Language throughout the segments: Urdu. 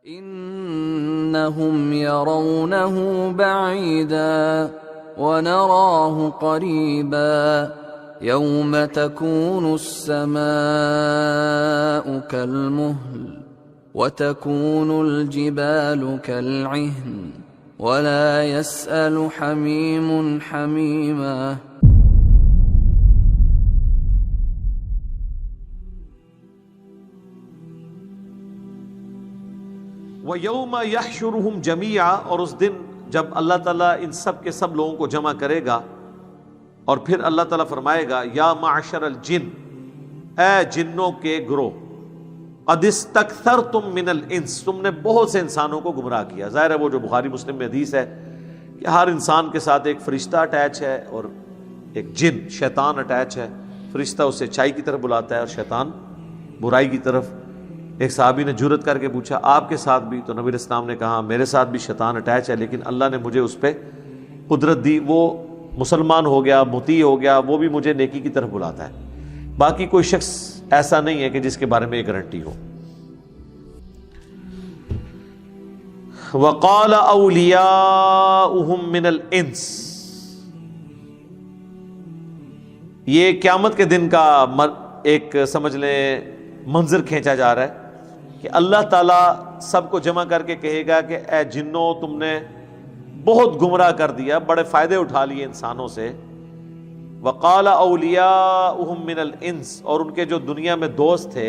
إنهم يرونه بعيدا ونراه قريبا يوم تكون السماء كالمهل وتكون الجبال كالعهن ولا يسأل حميم حميما. وَيَوْمَ يَحْشُرُهُمْ جَمِيعًا، اور اس دن جب اللہ تعالیٰ ان سب کے سب لوگوں کو جمع کرے گا، اور پھر اللہ تعالیٰ فرمائے گا یا معشر الجن، اے جنوں کے گروہ، قد استکثرتم من الانس، تم نے بہت سے انسانوں کو گمراہ کیا۔ ظاہر ہے وہ جو بخاری مسلم میں حدیث ہے کہ ہر انسان کے ساتھ ایک فرشتہ اٹیچ ہے اور ایک جن شیطان اٹیچ ہے۔ فرشتہ اسے اچائی کی طرف بلاتا ہے اور شیطان برائی کی طرف۔ ایک صحابی نے جرأت کر کے پوچھا آپ کے ساتھ بھی؟ تو نبی علیہ السلام نے کہا میرے ساتھ بھی شیطان اٹیچ ہے، لیکن اللہ نے مجھے اس پہ قدرت دی، وہ مسلمان ہو گیا، مطیع ہو گیا، وہ بھی مجھے نیکی کی طرف بلاتا ہے۔ باقی کوئی شخص ایسا نہیں ہے کہ جس کے بارے میں یہ گارنٹی ہو۔ وَقَالَ أَوْلِيَاؤُهُمْ مِنَ الْإِنْسِ، یہ قیامت کے دن کا ایک سمجھ لیں منظر کھینچا جا رہا ہے کہ اللہ تعالیٰ سب کو جمع کر کے کہے گا کہ اے جنوں، تم نے بہت گمراہ کر دیا، بڑے فائدے اٹھا لیے انسانوں سے۔ وَقَالَ أَوْلِيَاؤُهُمْ مِنَ الْإِنْسِ، اور ان کے جو دنیا میں دوست تھے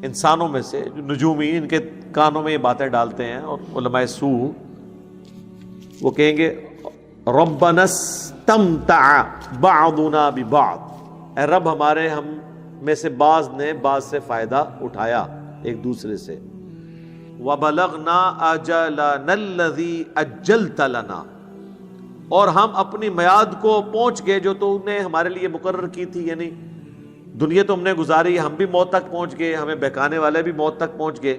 انسانوں میں سے، جو نجومی، ان کے کانوں میں یہ باتیں ڈالتے ہیں، اور علماء سوء وہ کہیں گے رَبَّنَا اسْتَمْتَعَ بَعْضُنَا بِبَعْضٍ، اے رب ہمارے ہم میں سے بعض نے بعض سے فائدہ اٹھایا ایک دوسرے سے۔ وَبَلَغْنَا أَجَلَنَا الَّذِي أَجَّلْتَ لَنَا، اور ہم اپنی میعاد کو پہنچ گئے جو تو نے ہمارے لیے مقرر کی تھی، یعنی دنیا تو ہم نے گزاری، ہم بھی موت تک پہنچ گئے، ہمیں بہکانے والے بھی موت تک پہنچ گئے۔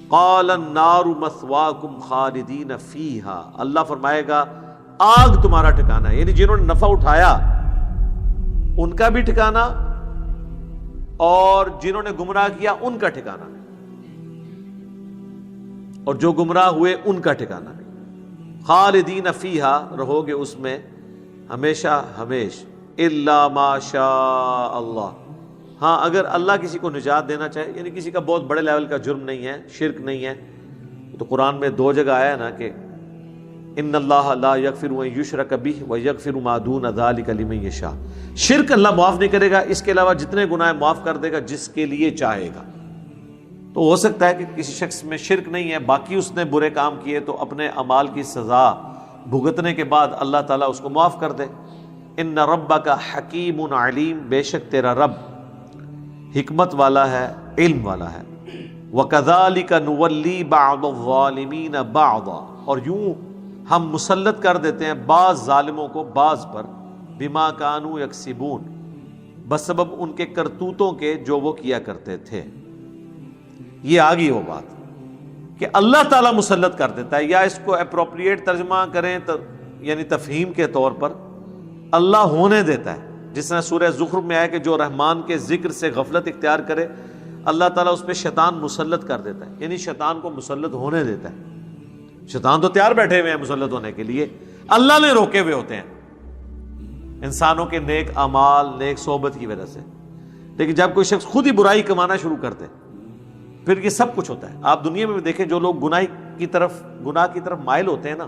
قَالَ النَّارُ مَثْوَاكُمْ خَالِدِينَ فِيهَا، اللہ فرمائے گا آگ تمہارا ٹھکانہ ہے، یعنی جنہوں نے نفع اٹھایا ان کا بھی ٹھکانہ، اور جنہوں نے گمراہ کیا ان کا ٹھکانہ نہیں، اور جو گمراہ ہوئے ان کا ٹھکانہ نہیں۔ خالدین فیہا، رہو گے اس میں ہمیشہ ہمیش، الا ما شاء اللہ، ہاں اگر اللہ کسی کو نجات دینا چاہے، یعنی کسی کا بہت بڑے لیول کا جرم نہیں ہے، شرک نہیں ہے، تو قرآن میں دو جگہ آیا ہے نا کہ ان اللہ لا یغفر ان یشرک بہ ویغفر ما دون ذلک لمن یشاء، شرک اللہ معاف نہیں کرے گا، اس کے علاوہ جتنے گناہ معاف کر دے گا جس کے لیے چاہے گا۔ تو ہو سکتا ہے کہ کسی شخص میں شرک نہیں ہے، باقی اس نے برے کام کیے تو اپنے اعمال کی سزا بھگتنے کے بعد اللہ تعالیٰ اس کو معاف کر دے۔ ان ربک حکیم علیم، بے شک تیرا رب حکمت والا ہے، علم والا ہے۔ وکذالک نولی بعض الظالمین بعضا، اور یوں ہم مسلط کر دیتے ہیں بعض ظالموں کو بعض پر، بما کانوا یکسبون، بسبب ان کے کرتوتوں کے جو وہ کیا کرتے تھے۔ یہ آگی وہ بات کہ اللہ تعالیٰ مسلط کر دیتا ہے، یا اس کو اپروپریٹ ترجمہ کریں یعنی تفہیم کے طور پر اللہ ہونے دیتا ہے، جس طرح سورہ زخرف میں آیا کہ جو رحمان کے ذکر سے غفلت اختیار کرے اللہ تعالیٰ اس پہ شیطان مسلط کر دیتا ہے، یعنی شیطان کو مسلط ہونے دیتا ہے۔ شیطان تو تیار بیٹھے ہوئے ہیں مسلط ہونے کے لیے، اللہ نے روکے ہوئے ہوتے ہیں انسانوں کے نیک اعمال، نیک صحبت کی وجہ سے۔ لیکن جب کوئی شخص خود ہی برائی کمانا شروع کر دے پھر یہ سب کچھ ہوتا ہے۔ آپ دنیا میں بھی دیکھیں جو لوگ گناہ کی طرف مائل ہوتے ہیں نا،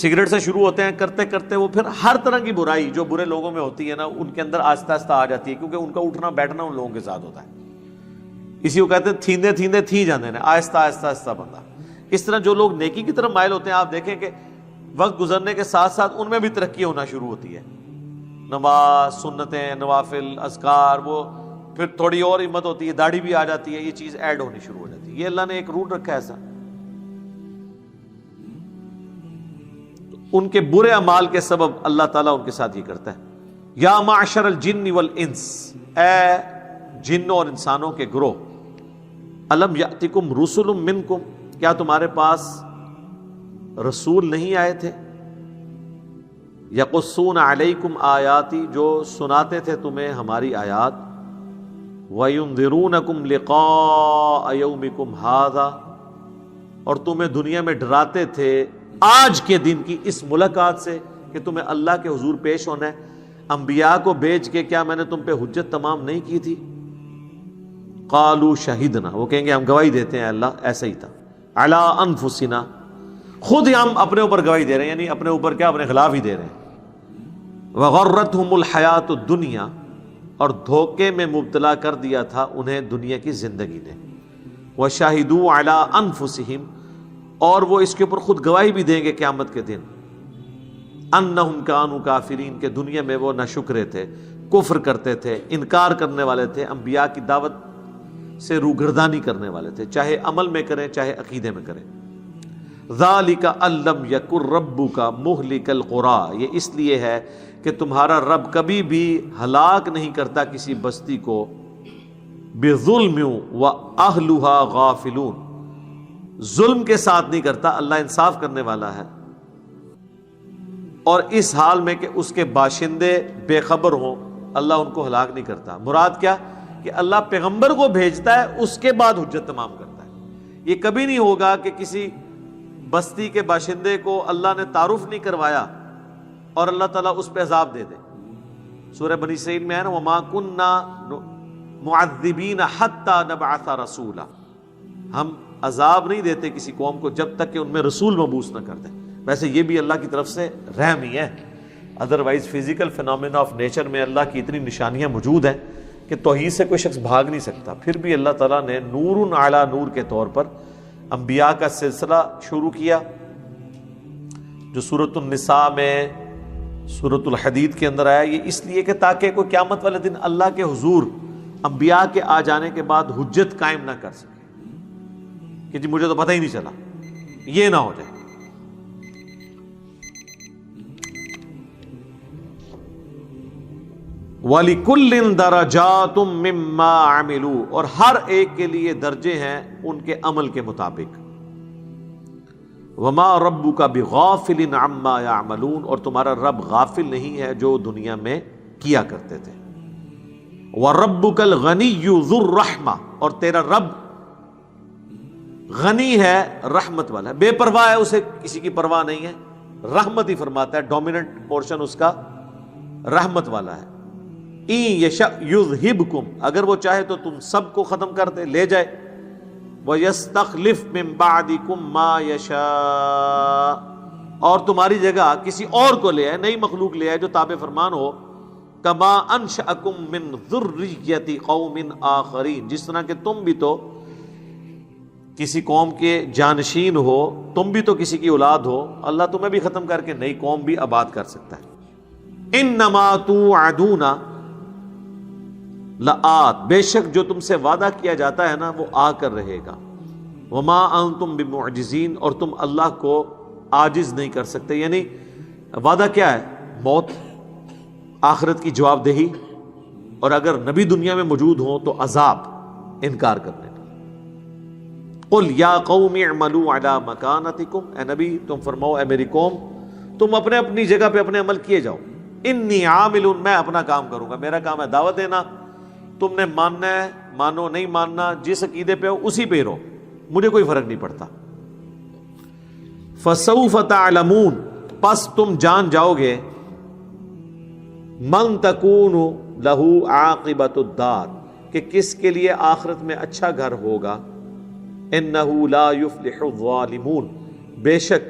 سگریٹ سے شروع ہوتے ہیں، کرتے کرتے وہ پھر ہر طرح کی برائی جو برے لوگوں میں ہوتی ہے نا ان کے اندر آہستہ آہستہ آ جاتی ہے، کیونکہ ان کا اٹھنا بیٹھنا ان لوگوں کے ساتھ ہوتا ہے۔ اسی کو کہتے ہیں تھیندے تھیندے تھی جاندے نے، آہستہ آہستہ آہستہ بندہ۔ اس طرح جو لوگ نیکی کی طرف مائل ہوتے ہیں آپ دیکھیں کہ وقت گزرنے کے ساتھ ساتھ ان میں بھی ترقی ہونا شروع ہوتی ہے، نماز، سنتیں، نوافل، اذکار، وہ پھر تھوڑی اور ہمت ہوتی ہے، داڑھی بھی آ جاتی ہے، یہ چیز ایڈ ہونی شروع ہو جاتی ہے۔ یہ اللہ نے ایک رول رکھا ہے ایسا۔ ان کے برے اعمال کے سبب اللہ تعالیٰ ان کے ساتھ یہ کرتا ہے۔ یا معشر الجن والانس، اے جنوں اور انسانوں کے گروہ، الم یاتکم رسل منکم، کیا تمہارے پاس رسول نہیں آئے تھے؟ یقصون علیکم آیاتی، جو سناتے تھے تمہیں ہماری آیات، وَيُنذِرُونَكُمْ لِقَاءَ يَوْمِكُمْ هَذَا، اور تمہیں دنیا میں ڈراتے تھے آج کے دن کی اس ملاقات سے کہ تمہیں اللہ کے حضور پیش ہونا ہے. انبیاء کو بھیج کے کیا میں نے تم پہ حجت تمام نہیں کی تھی؟ قالوا شہدنا، وہ کہیں گے ہم گواہی دیتے ہیں اللہ ایسا ہی تھا. علی انفسنا، خود ہم اپنے اوپر گواہی دے رہے ہیں، یعنی اپنے اوپر کیا، اپنے خلاف ہی دے رہے ہیں. وغرتہم الحیات الدنیا، اور دھوکے میں مبتلا کر دیا تھا انہیں دنیا کی زندگی نے. وشاہدوا علی انفسہم، اور وہ اس کے اوپر خود گواہی بھی دیں گے قیامت کے دن، انہم کانوا کافرین، کہ دنیا میں وہ ناشکرے تھے، کفر کرتے تھے، انکار کرنے والے تھے، انبیاء کی دعوت سے روگردانی کرنے والے تھے، چاہے عمل میں کریں چاہے عقیدے میں کریں. ذالک ان لم یکن ربک مہلک القری، یہ اس لیے ہے کہ تمہارا رب کبھی بھی ہلاک نہیں کرتا کسی بستی کو بظلم واہلھا غافلون، ظلم کے ساتھ نہیں کرتا، اللہ انصاف کرنے والا ہے. اور اس حال میں کہ اس کے باشندے بے خبر ہوں اللہ ان کو ہلاک نہیں کرتا. مراد کیا کہ اللہ پیغمبر کو بھیجتا ہے اس کے بعد حجت تمام کرتا ہے. یہ کبھی نہیں ہوگا کہ کسی بستی کے باشندے کو اللہ نے تعارف نہیں کروایا اور اللہ تعالیٰ اس پہ عذاب دے دے. سورہ بنی اسرائیل میں ہے نا وما کننا معذبین حتی نبعث رسولا، ہم عذاب نہیں دیتے کسی قوم کو جب تک کہ ان میں رسول مبعوث نہ کر دیں. ویسے یہ بھی اللہ کی طرف سے رحم ہی ہے، otherwise physical phenomena of nature میں اللہ کی اتنی نشانیاں موجود ہیں کہ توحید سے کوئی شخص بھاگ نہیں سکتا. پھر بھی اللہ تعالیٰ نے نور علی نور کے طور پر انبیاء کا سلسلہ شروع کیا، جو سورۃ النساء میں سورۃ الحدید کے اندر آیا. یہ اس لیے کہ تاکہ کوئی قیامت والے دن اللہ کے حضور انبیاء کے آ جانے کے بعد حجت قائم نہ کر سکے کہ جی مجھے تو پتہ ہی نہیں چلا، یہ نہ ہو جائے. وَلِكُلٍّ دَرَجَاتٌ مِّمَّا عَمِلُوا، اور ہر ایک کے لیے درجے ہیں ان کے عمل کے مطابق. وَمَا رَبُّكَ بِغَافِلٍ عَمَّا يَعْمَلُونَ، اور تمہارا رب غافل نہیں ہے جو دنیا میں کیا کرتے تھے. وَرَبُّكَ الْغَنِيُّ ذُو الرَّحْمَةِ، اور تیرا رب غنی ہے، رحمت والا ہے، بے پرواہ ہے، اسے کسی کی پرواہ نہیں ہے، رحمت ہی فرماتا ہے، ڈومیننٹ پورشن اس کا رحمت والا ہے. اِن یشأ یذھبکم، اگر وہ چاہے تو تم سب کو ختم کر دے، لے جائے. وَیَسْتَخْلِفْ مِن بَعْدِکم مَا یشاء، اور تمہاری جگہ کسی اور کو لے آئے، نئی مخلوق لے آئے جو تابع فرمان ہو. کما انشأکم من ذریۃ قوم آخرین، جس طرح کہ تم بھی تو کسی قوم کے جانشین ہو، تم بھی تو کسی کی اولاد ہو، اللہ تمہیں بھی ختم کر کے نئی قوم بھی آباد کر سکتا ہے. انما توعدون لآت، بے شک جو تم سے وعدہ کیا جاتا ہے نا وہ آ کر رہے گا. وما انتم بمعجزین، اور تم اللہ کو عاجز نہیں کر سکتے. یعنی وعدہ کیا ہے؟ موت، آخرت کی جواب دہی، اور اگر نبی دنیا میں موجود ہوں تو عذاب، انکار کرنے. قل یا قوم اعملوا علی مکانتکم، اے نبی تم فرماؤ اے میری قوم تم اپنے اپنی جگہ پہ اپنے عمل کیے جاؤ. انی عامل، میں اپنا کام کروں گا، میرا کام ہے دعوت دینا، تم نے ماننا ہے مانو، نہیں ماننا جس عقیدے پہ ہو اسی پہ رہو، مجھے کوئی فرق نہیں پڑتا. فسوف تعلمون، پس تم جان جاؤ گے، من تکون لہ عاقبۃ الدار، کہ کس کے لیے آخرت میں اچھا گھر ہوگا. انہ لا یفلح الظالمون، بے شک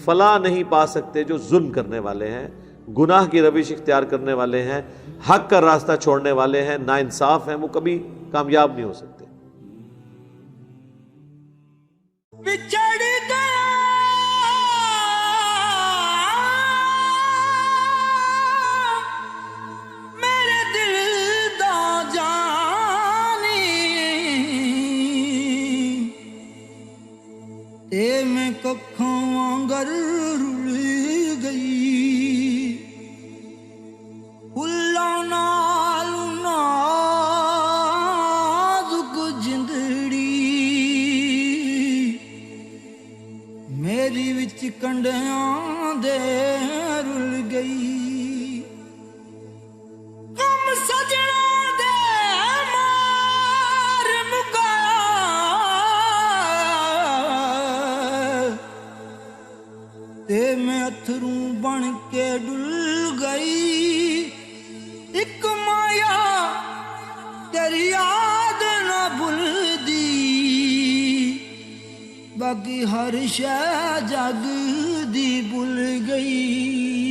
فلاح نہیں پا سکتے جو ظلم کرنے والے ہیں، گناہ کی روش اختیار کرنے والے ہیں، حق کا راستہ چھوڑنے والے ہیں، ناانصاف ہیں، وہ کبھی کامیاب نہیں ہو سکتے. بچھڑ گیا میرے دل دا جانی، تے میں ککھاں وانگر رل گئی، پھلاں نال نازک جندڑی میری وچ کنڈیاں دے رل گئی. کم سجنا دے ਤੇ ਮੈਂ ਅਥਰੂ ਬਣ ਕੇ ਡੁੱਲ ਗਈ। ਇੱਕ ਮਾਇਆ ਤੇਰੀ ਯਾਦ ਨਾ ਭੁੱਲਦੀ, ਬਾਕੀ ਹਰ ਸ਼ੈ ਜਗ ਦੀ ਭੁੱਲ ਗਈ।